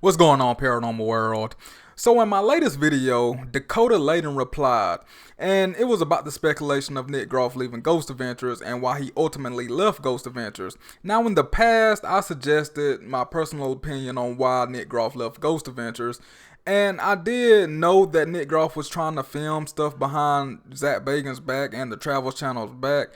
What's going on, paranormal world? So in my latest video, Dakota Laden replied, and it was about the speculation of Nick Groff leaving Ghost Adventures and why he ultimately left Ghost Adventures. Now in the past, I suggested my personal opinion on why Nick Groff left Ghost Adventures, and I did know that Nick Groff was trying to film stuff behind Zach Bagans' back and the Travel Channel's back.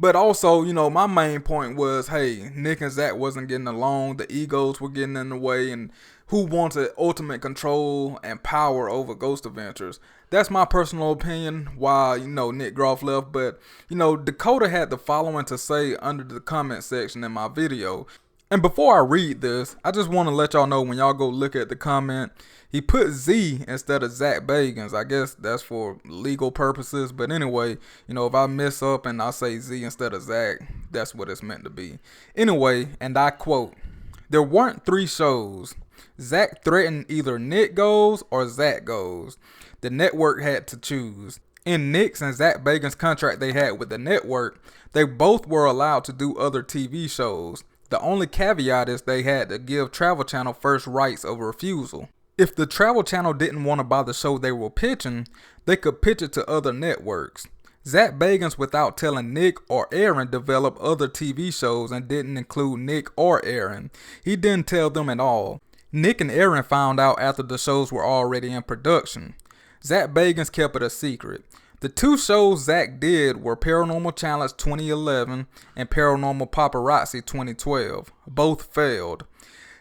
But also, my main point was, hey, Nick and Zach wasn't getting along, the egos were getting in the way, and who wanted ultimate control and power over Ghost Adventures. That's my personal opinion why, Nick Groff left. But, Dakota had the following to say under the comment section in my video. And before I read this, I just want to let y'all know when y'all go look at the comment, he put Z instead of Zach Bagans. I guess that's for legal purposes. But anyway, if I mess up and I say Z instead of Zach, that's what it's meant to be. Anyway, and I quote, "There weren't 3 shows. Zach threatened either Nick goes or Zach goes. The network had to choose. In Nick's and Zach Bagans' contract they had with the network, they both were allowed to do other TV shows. The only caveat is they had to give Travel Channel first rights of refusal. If the Travel Channel didn't want to buy the show they were pitching, they could pitch it to other networks. Zach Bagans, without telling Nick or Aaron, developed other TV shows and didn't include Nick or Aaron. He didn't tell them at all. Nick and Aaron found out after the shows were already in production. Zach Bagans kept it a secret. The 2 shows Zach did were Paranormal Challenge 2011 and Paranormal Paparazzi 2012. Both failed.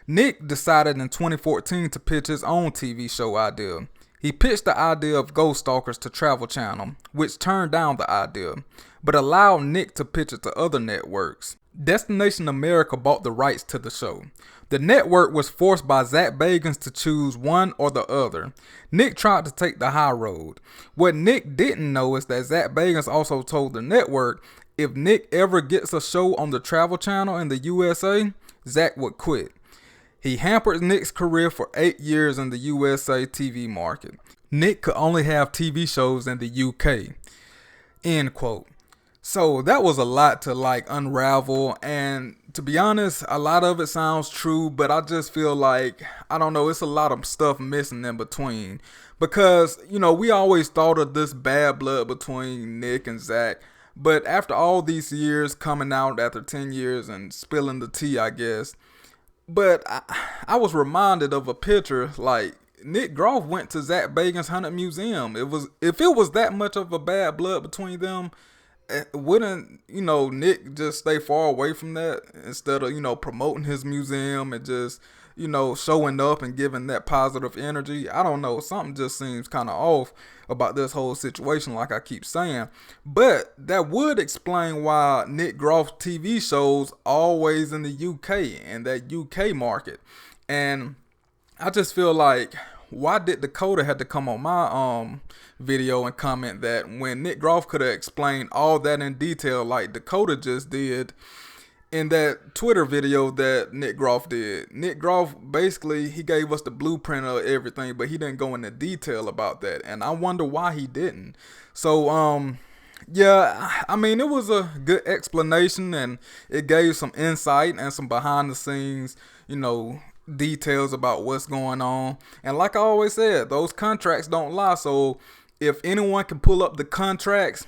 Nick decided in 2014 to pitch his own TV show idea. He pitched the idea of Ghost Stalkers to Travel Channel, which turned down the idea, but allowed Nick to pitch it to other networks. Destination America bought the rights to the show. The network was forced by Zach Bagans to choose one or the other. Nick tried to take the high road. What Nick didn't know is that Zach Bagans also told the network if Nick ever gets a show on the Travel Channel in the USA, Zach would quit. He hampered Nick's career for 8 years in the USA TV market. Nick could only have TV shows in the UK. End quote. So that was a lot to unravel, and to be honest, a lot of it sounds true, but I just feel like, I don't know, it's a lot of stuff missing in between. Because, we always thought of this bad blood between Nick and Zach, but after all these years coming out after 10 years and spilling the tea, I guess, but I was reminded of a picture, Nick Groff went to Zach Bagans' Haunted Museum. If it was that much of a bad blood between them, wouldn't, Nick just stay far away from that instead of, promoting his museum and just, showing up and giving that positive energy? I don't know. Something just seems kind of off about this whole situation, like I keep saying. But that would explain why Nick Groff's TV shows always in the UK and that UK market. And I just feel like, why did Dakota have to come on my video and comment that when Nick Groff could have explained all that in detail like Dakota just did in that Twitter video that Nick Groff did? Nick Groff, basically, he gave us the blueprint of everything, but he didn't go into detail about that, and I wonder why he didn't. So, yeah, I mean, it was a good explanation, and it gave some insight and some behind the scenes, details about what's going on. And like I always said, those contracts don't lie. So if anyone can pull up the contracts,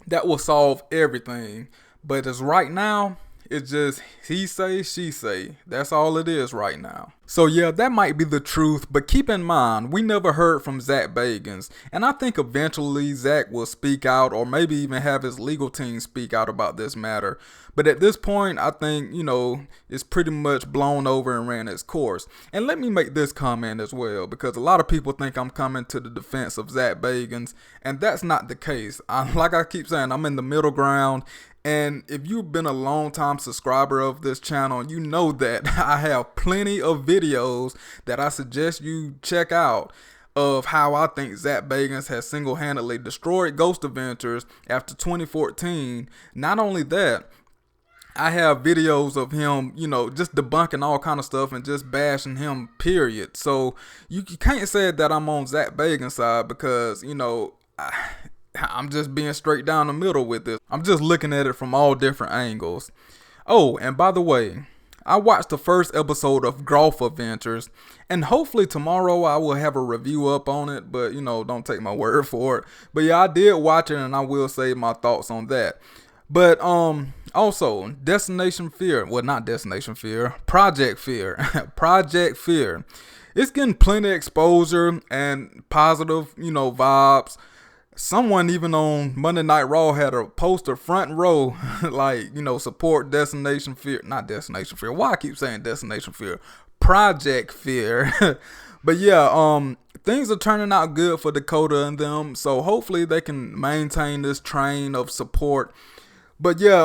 that will solve everything. But as right now, it's just he say, she say. That's all it is right now. So yeah, that might be the truth, but keep in mind, we never heard from Zach Bagans. And I think eventually Zach will speak out, or maybe even have his legal team speak out about this matter. But at this point, I think, it's pretty much blown over and ran its course. And let me make this comment as well, because a lot of people think I'm coming to the defense of Zach Bagans, and that's not the case. Like I keep saying, I'm in the middle ground. And if you've been a long time subscriber of this channel, you know that I have plenty of videos that I suggest you check out of how I think Zach Bagans has single-handedly destroyed Ghost Adventures after 2014. Not only that, I have videos of him, just debunking all kind of stuff and just bashing him, period. So you can't say that I'm on Zach Bagans' side because, I'm just being straight down the middle with this. I'm just looking at it from all different angles. Oh, and by the way, I watched the first episode of Groff Adventures, and hopefully tomorrow I will have a review up on it, but don't take my word for it. But yeah, I did watch it and I will say my thoughts on that. But also Destination Fear, well, not Destination Fear, Project Fear. Project Fear. It's getting plenty of exposure and positive, vibes. Someone even on Monday Night Raw had a poster front row, like, support Destination Fear. Not Destination Fear. Why I keep saying Destination Fear? Project Fear. But yeah, things are turning out good for Dakota and them. So hopefully they can maintain this train of support. But yeah,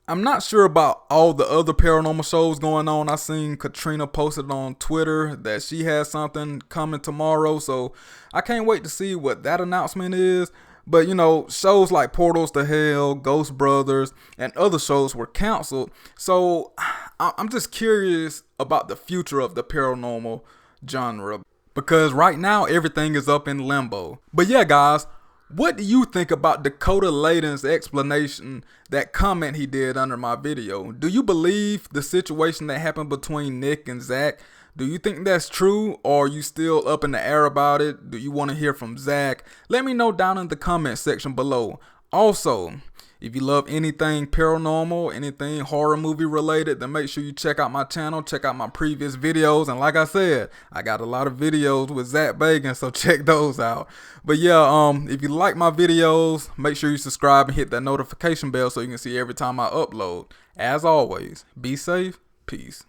I'm not sure about all the other paranormal shows going on. I seen Katrina posted on Twitter that she has something coming tomorrow, so I can't wait to see what that announcement is. But shows like Portals to Hell, Ghost Brothers, and other shows were canceled. So I'm just curious about the future of the paranormal genre, because right now everything is up in limbo. But yeah, guys, what do you think about Dakota Laden's explanation, that comment he did under my video? Do you believe the situation that happened between Nick and Zach? Do you think that's true, or are you still up in the air about it? Do you want to hear from Zach? Let me know down in the comment section below. Also, if you love anything paranormal, anything horror movie related, then make sure you check out my channel, check out my previous videos. And like I said, I got a lot of videos with Zach Bagan, so check those out. But yeah, if you like my videos, make sure you subscribe and hit that notification bell so you can see every time I upload. As always, be safe, peace.